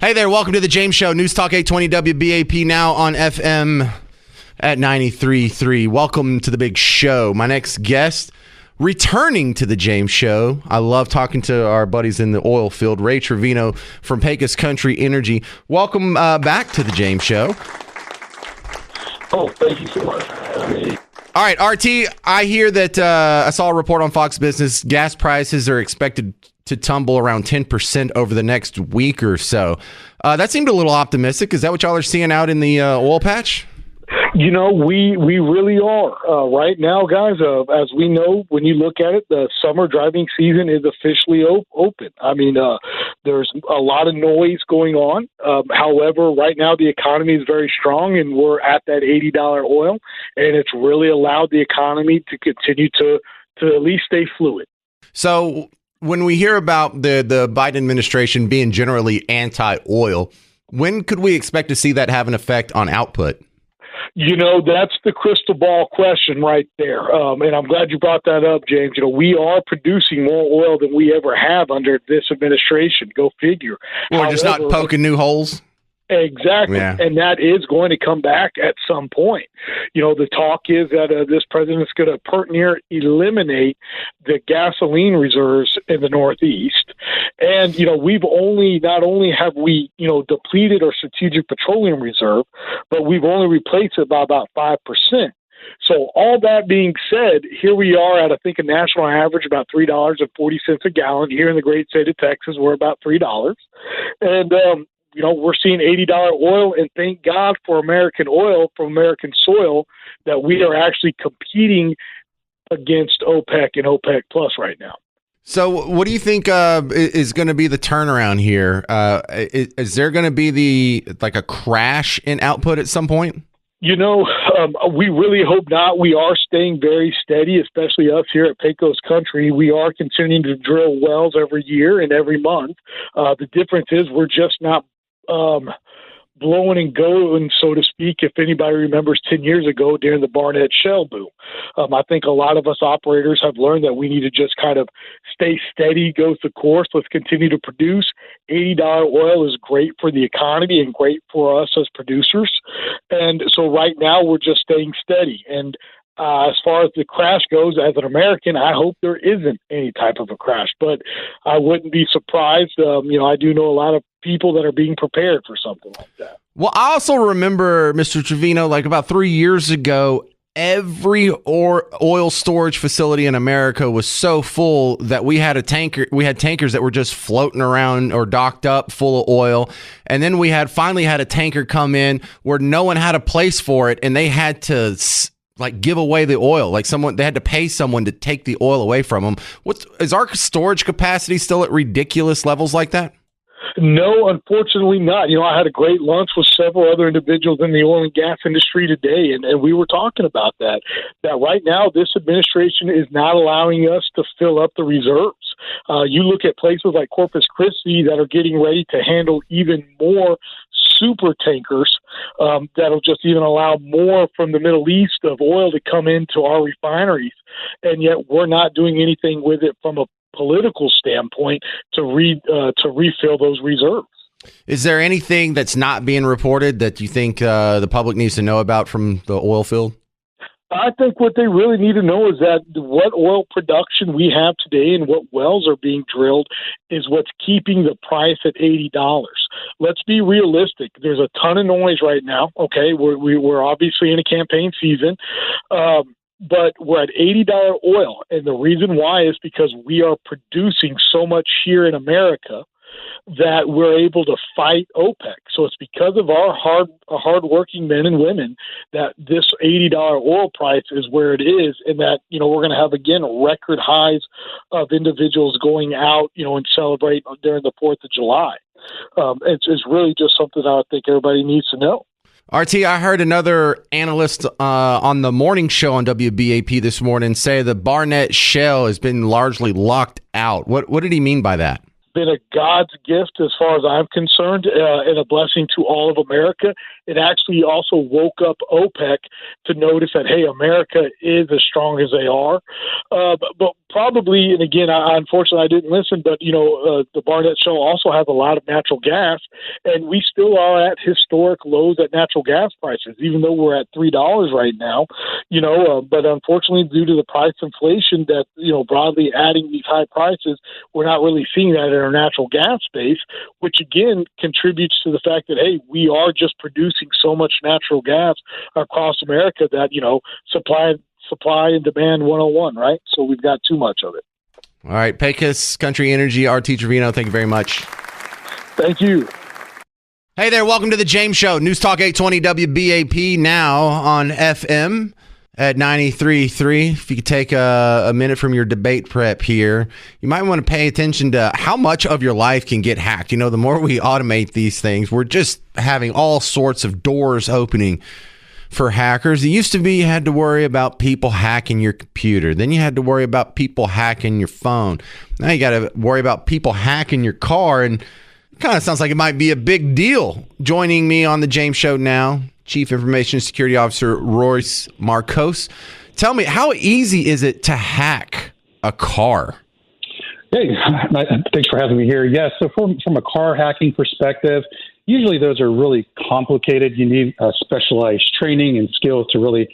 Hey there, welcome to the James Show, News Talk 820 WBAP, now on FM at 93.3. Welcome to the big show. My next guest, returning to the James Show. I love talking to our buddies in the oil field, Ray Trevino from Pecos Country Energy. Welcome back to the James Show. Oh, thank you so much. All right, RT, I hear that I saw a report on Fox Business. Gas prices are expected to tumble around 10% over the next week or so. That seemed a little optimistic. Is that what y'all are seeing out in the oil patch? You know, we really are. Right now, guys, as we know, when you look at it, the summer driving season is officially open. I mean, there's a lot of noise going on. However, right now the economy is very strong, and we're at that $80 oil, and it's really allowed the economy to continue to at least stay fluid. So when we hear about the Biden administration being generally anti-oil, when could we expect to see that have an effect on output? You know, that's the crystal ball question right there. And I'm glad you brought that up, James. You know, we are producing more oil than we ever have under this administration. Go figure. We're just not poking new holes. Exactly. Yeah. And that is going to come back at some point. You know, the talk is that this president's going to pretty near eliminate the gasoline reserves in the Northeast. And, you know, not only have we, depleted our strategic petroleum reserve, but we've only replaced it by about 5%. So all that being said, here we are at, I think, a national average about $3.40 a gallon. Here in the great state of Texas, we're about $3. And, we're seeing $80 oil, and thank God for American oil from American soil that we are actually competing against OPEC and OPEC Plus right now. So what do you think is going to be the turnaround here? Is there going to be a crash in output at some point? You know, we really hope not. We are staying very steady, especially us here at Pecos Country. We are continuing to drill wells every year and every month. The difference is we're just not blowing and going, so to speak, if anybody remembers 10 years ago during the Barnett Shale boom. I think a lot of us operators have learned that we need to just kind of stay steady, goes the course. Let's continue to produce. $80 oil is great for the economy and great for us as producers. And so right now we're just staying steady. And as far as the crash goes, as an American, I hope there isn't any type of a crash, but I wouldn't be surprised. I do know a lot of people that are being prepared for something like that. Well, I also remember, Mr. Trevino, like about 3 years ago, every oil storage facility in America was so full that we had tankers that were just floating around or docked up full of oil. And then we finally had a tanker come in where no one had a place for it, and they had to give away the oil. They had to pay someone to take the oil away from them. Is our storage capacity still at ridiculous levels like that? No, unfortunately not. I had a great lunch with several other individuals in the oil and gas industry today, and we were talking about that right now this administration is not allowing us to fill up the reserves. You look at places like Corpus Christi that are getting ready to handle even more super tankers that'll just even allow more from the Middle East of oil to come into our refineries, and yet we're not doing anything with it from a political standpoint to refill those reserves. Is there anything that's not being reported that you think the public needs to know about from the oil field? I think what they really need to know is that what oil production we have today and what wells are being drilled is what's keeping the price at $80. Let's be realistic. There's a ton of noise right now. Okay, we're obviously in a campaign season, but we're at $80 oil, and the reason why is because we are producing so much here in America that we're able to fight OPEC. So it's because of our hardworking men and women that this $80 oil price is where it is, and that we're going to have again record highs of individuals going out and celebrate during the 4th of July. It's really just something I think everybody needs to know. RT, I heard another analyst on the morning show on WBAP this morning say the Barnett Shale has been largely locked out. What did he mean by that? been a God's gift as far as I'm concerned, and a blessing to all of America. It actually also woke up OPEC to notice that, hey, America is as strong as they are. But probably, and again, unfortunately I didn't listen, but, the Barnett Show also has a lot of natural gas, and we still are at historic lows at natural gas prices, even though we're at $3 right now, but unfortunately, due to the price inflation that, broadly adding these high prices, we're not really seeing that in our natural gas space, which again contributes to the fact that, hey, we are just producing so much natural gas across America that, supply and demand 101, right? So we've got too much of it. All right, Pecos Country Energy, RT Trevino, thank you very much. Thank you. Hey there, welcome to the James Show. News Talk 820 WBAP, now on FM at 93.3. If you could take a minute from your debate prep here, you might want to pay attention to how much of your life can get hacked. The more we automate these things, we're just having all sorts of doors opening for hackers. It used to be you had to worry about people hacking your computer. Then you had to worry about people hacking your phone. Now you got to worry about people hacking your car, and it kind of sounds like it might be a big deal. Joining me on the James Show now, Chief Information Security Officer Royce Marcos. Tell me, how easy is it to hack a car? Hey, thanks for having me here. Yes, so from a car hacking perspective, usually those are really complicated. You need specialized training and skills to really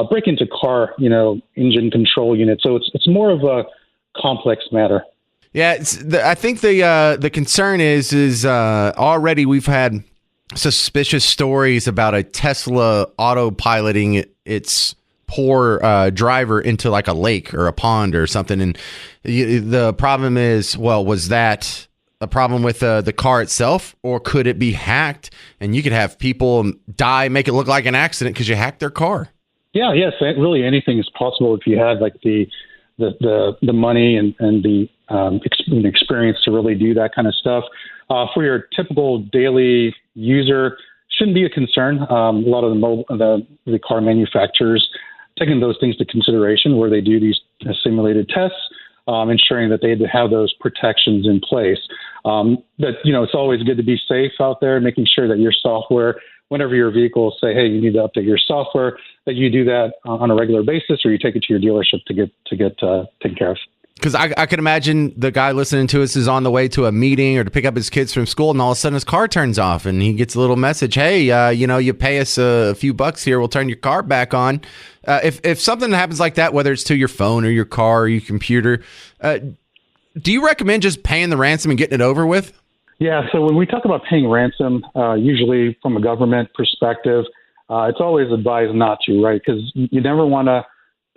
break into car, engine control units. So it's more of a complex matter. Yeah, I think the concern is already we've had suspicious stories about a Tesla autopiloting its poor driver into like a lake or a pond or something. And the problem is, was that a problem with the car itself, or could it be hacked and you could have people die, make it look like an accident because you hacked their car? Yeah, yes, really anything is possible if you have like the money and the experience to really do that kind of stuff. For your typical daily user, shouldn't be a concern. A lot of the car manufacturers taking those things into consideration where they do these simulated tests, ensuring that they have those protections in place. But it's always good to be safe out there, making sure that your software, whenever your vehicles say, hey, you need to update your software, that you do that on a regular basis, or you take it to your dealership to get taken care of. Because I could imagine the guy listening to us is on the way to a meeting or to pick up his kids from school, and all of a sudden his car turns off, and he gets a little message, hey, you pay us a few bucks here, we'll turn your car back on. If something happens like that, whether it's to your phone or your car or your computer, do you recommend just paying the ransom and getting it over with? Yeah, so when we talk about paying ransom, usually from a government perspective, it's always advised not to, right? Because you never want to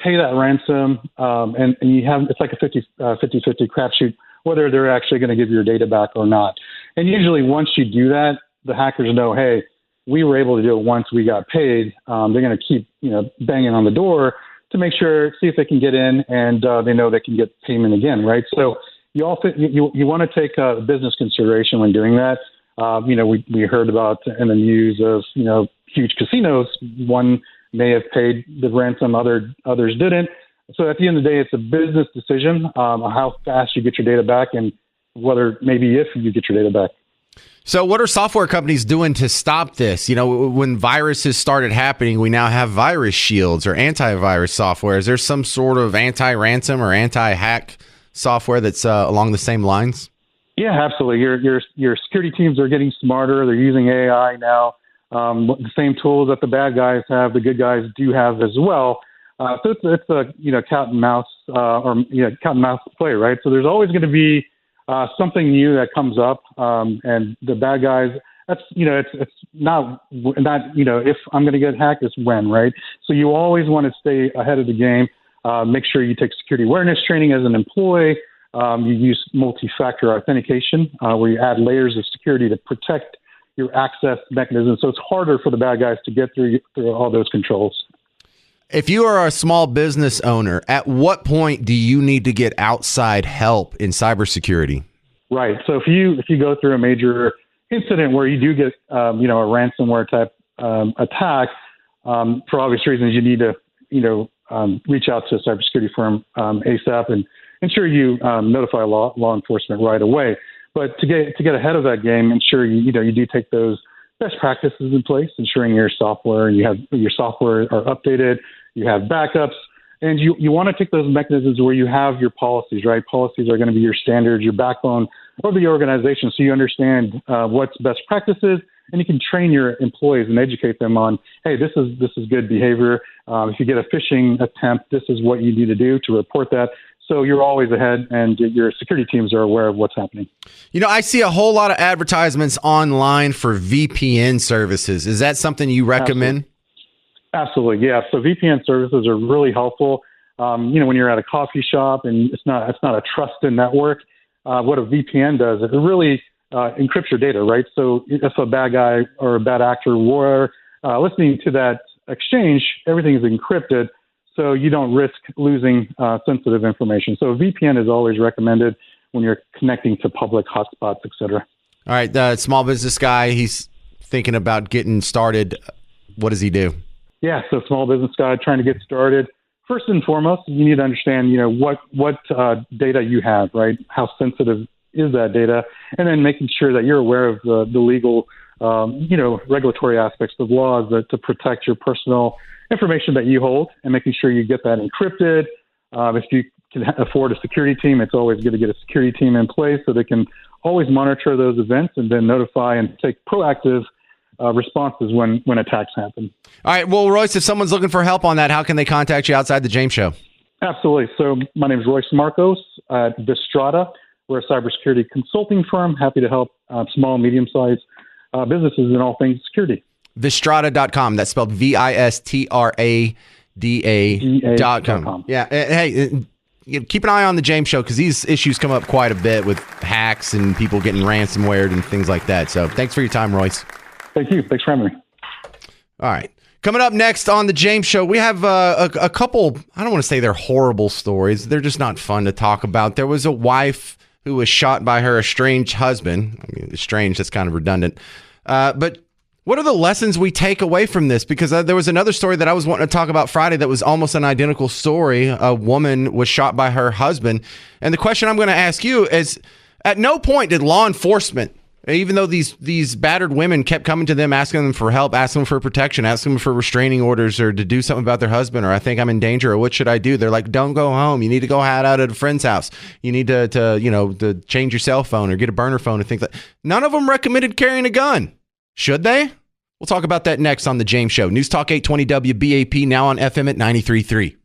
pay that ransom, and you have, it's like a 50-50 crapshoot whether they're actually going to give your data back or not. And usually once you do that, the hackers know, hey, we were able to do it once we got paid. They're going to keep banging on the door to make sure, see if they can get in, and they know they can get payment again, right? So you want to take business consideration when doing that. We heard about in the news of huge casinos. One may have paid the ransom, others didn't. So at the end of the day, it's a business decision on how fast you get your data back, and whether maybe if you get your data back. So what are software companies doing to stop this? When viruses started happening, we now have virus shields or antivirus software. Is there some sort of anti-ransom or anti-hack software that's along the same lines? Yeah, absolutely. Your security teams are getting smarter. They're using AI now. The same tools that the bad guys have, the good guys do have as well. So it's a cat and mouse cat and mouse play, right? So there's always going to be something new that comes up, and the bad guys. It's not if I'm going to get hacked, it's when, right? So you always want to stay ahead of the game. Make sure you take security awareness training as an employee. You use multi-factor authentication, where you add layers of security to protect your access mechanism. So it's harder for the bad guys to get through all those controls. If you are a small business owner, at what point do you need to get outside help in cybersecurity? Right. So if you go through a major incident where you do get a ransomware type attack, for obvious reasons, you need to reach out to a cybersecurity firm ASAP and ensure you notify law enforcement right away. But to get ahead of that game, ensure you do take those best practices in place, ensuring your software are updated, you have backups, and you want to take those mechanisms where you have your policies, right? Policies are going to be your standards, your backbone of the organization, so you understand what's best practices, and you can train your employees and educate them on, hey, this is good behavior. If you get a phishing attempt, this is what you need to do to report that. So you're always ahead, and your security teams are aware of what's happening. I see a whole lot of advertisements online for VPN services. Is that something you recommend? Absolutely, yeah. So VPN services are really helpful. When you're at a coffee shop and it's not a trusted network, what a VPN does is it really encrypts your data, right? So if a bad guy or a bad actor were listening to that exchange, everything is encrypted, so you don't risk losing sensitive information. So a VPN is always recommended when you're connecting to public hotspots, et cetera. All right, the small business guy, he's thinking about getting started. What does he do? Yeah, so small business guy trying to get started. First and foremost, you need to understand, what data you have, right? How sensitive is that data? And then making sure that you're aware of the legal, regulatory aspects of laws to protect your personal information that you hold, and making sure you get that encrypted. If you can afford a security team, it's always good to get a security team in place so they can always monitor those events and then notify and take proactive responses when attacks happen. All right. Well, Royce, if someone's looking for help on that, how can they contact you outside the James Show? Absolutely. So my name is Royce Marcos at Vistrata. We're a cybersecurity consulting firm. Happy to help small, medium-sized businesses in all things security. Vistrada.com. That's spelled Vistrada.com. Yeah. Hey, keep an eye on the James Show because these issues come up quite a bit with hacks and people getting ransomware and things like that. So thanks for your time, Royce. Thank you. Thanks for having me. All right. Coming up next on the James Show, we have a couple, I don't want to say they're horrible stories. They're just not fun to talk about. There was a wife who was shot by her estranged husband. I mean, estranged, that's kind of redundant. But what are the lessons we take away from this? Because there was another story that I was wanting to talk about Friday that was almost an identical story. A woman was shot by her husband. And the question I'm going to ask you is, at no point did law enforcement, even though these battered women kept coming to them, asking them for help, asking them for protection, asking them for restraining orders or to do something about their husband, or I think I'm in danger, or what should I do? They're like, don't go home. You need to go hide out at a friend's house. You need to change your cell phone or get a burner phone and things like that. None of them recommended carrying a gun. Should they? We'll talk about that next on The James Show. News Talk 820 WBAP, now on FM at 93.3.